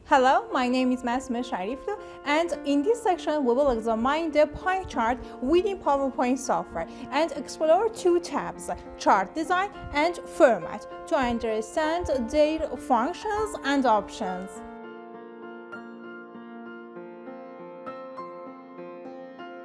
Hello, my name is Masterclass, and in this section we will examine the pie chart within PowerPoint software and explore two tabs, chart design and format, to understand their functions and options.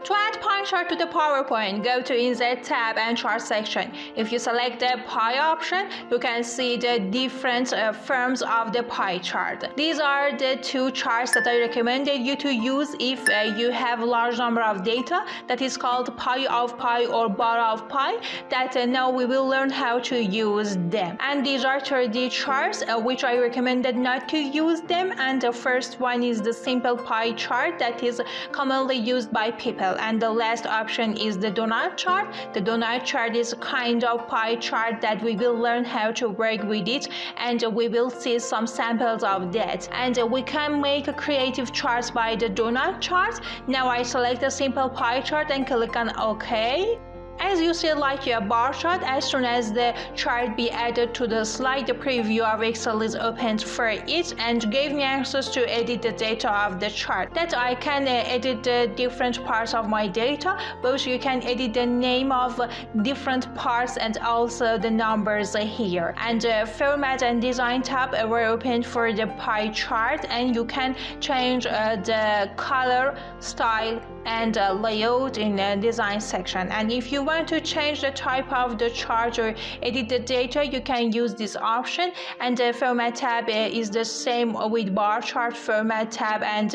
To add pie chart to the PowerPoint, go to Insert tab and Chart section. If you select the pie option, you can see the different forms of the pie chart. These are the two charts that I recommended you to use if you have a large number of data. That is called pie of pie or bar of pie, that now we will learn how to use them. And these are 3D charts which I recommended not to use them. And the first one is the simple pie chart that is commonly used by people. And the last option is the donut chart. The donut chart is a kind of pie chart that we will learn how to work with it, and we will see some samples of that. And we can make creative charts by the donut chart. Now I select a simple pie chart and click on OK. As you see, like a bar chart, as soon as the chart be added to the slide, the preview of Excel is opened for it and gave me access to edit the data of the chart. That I can edit the different parts of my data, but you can edit the name of different parts and also the numbers here. And format and design tab were opened for the pie chart, and you can change the color, style, and layout in the design section. And if you want to change the type of the chart or edit the data, you can use this option. And the format tab is the same with bar chart format tab, and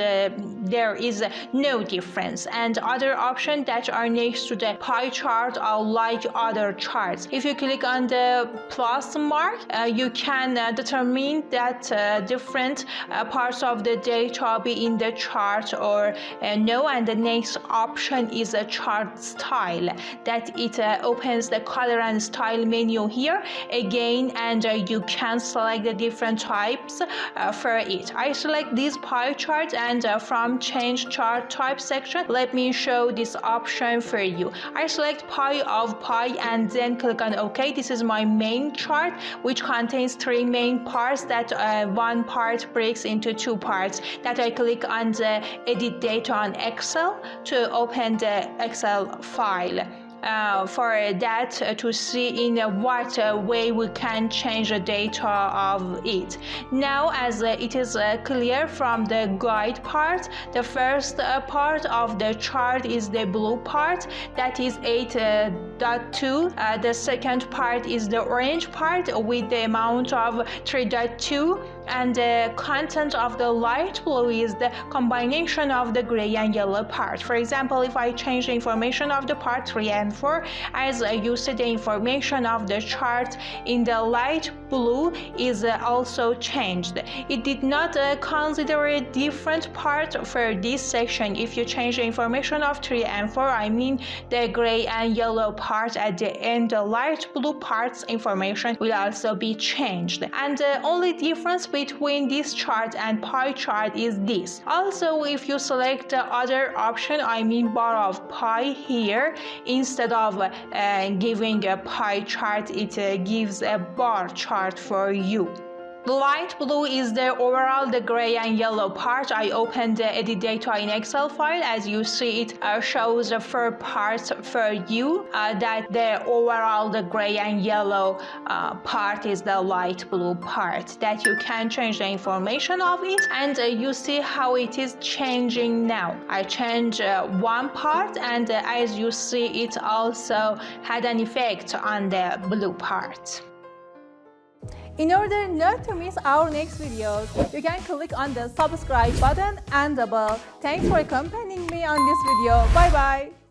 there is no difference. And other options that are next to the pie chart are like other charts. If you click on the plus mark, you can determine that different parts of the data be in the chart or no. And the next option is a chart style, that it opens the color and style menu here again, and you can select the different types for it. I select this pie chart, and from change chart type section, let me show this option for you. I select pie of pie and then click on OK. This is my main chart, which contains three main parts that one part breaks into two parts. That I click on the edit data on Excel to open the Excel file. For that to see in what way we can change the data of it. Now, as it is clear from the guide part, the first part of the chart is the blue part, that is 8.2. The second part is the orange part with the amount of 3.2, and the content of the light blue is the combination of the gray and yellow part. For example, if I change the information of the part 3 and 4, as you see, the information of the chart in the light blue is also changed. It did not consider a different part for this section. If you change the information of 3 and 4, I mean the gray and yellow part at the end, the light blue part's information will also be changed. And the only difference between this chart and pie chart is this. Also, if you select the other option, I mean bar of pie here, instead of giving a pie chart, it gives a bar chart for you. The light blue is the overall the gray and yellow part. I opened the edit data in Excel file. As you see, it shows the 4 parts for you, that the overall the gray and yellow part is the light blue part, that you can change the information of it. And you see how it is changing now. I changed one part, and as you see, it also had an effect on the blue part. In order not to miss our next videos, you can click on the subscribe button and the bell. Thanks for accompanying me on this video. Bye bye.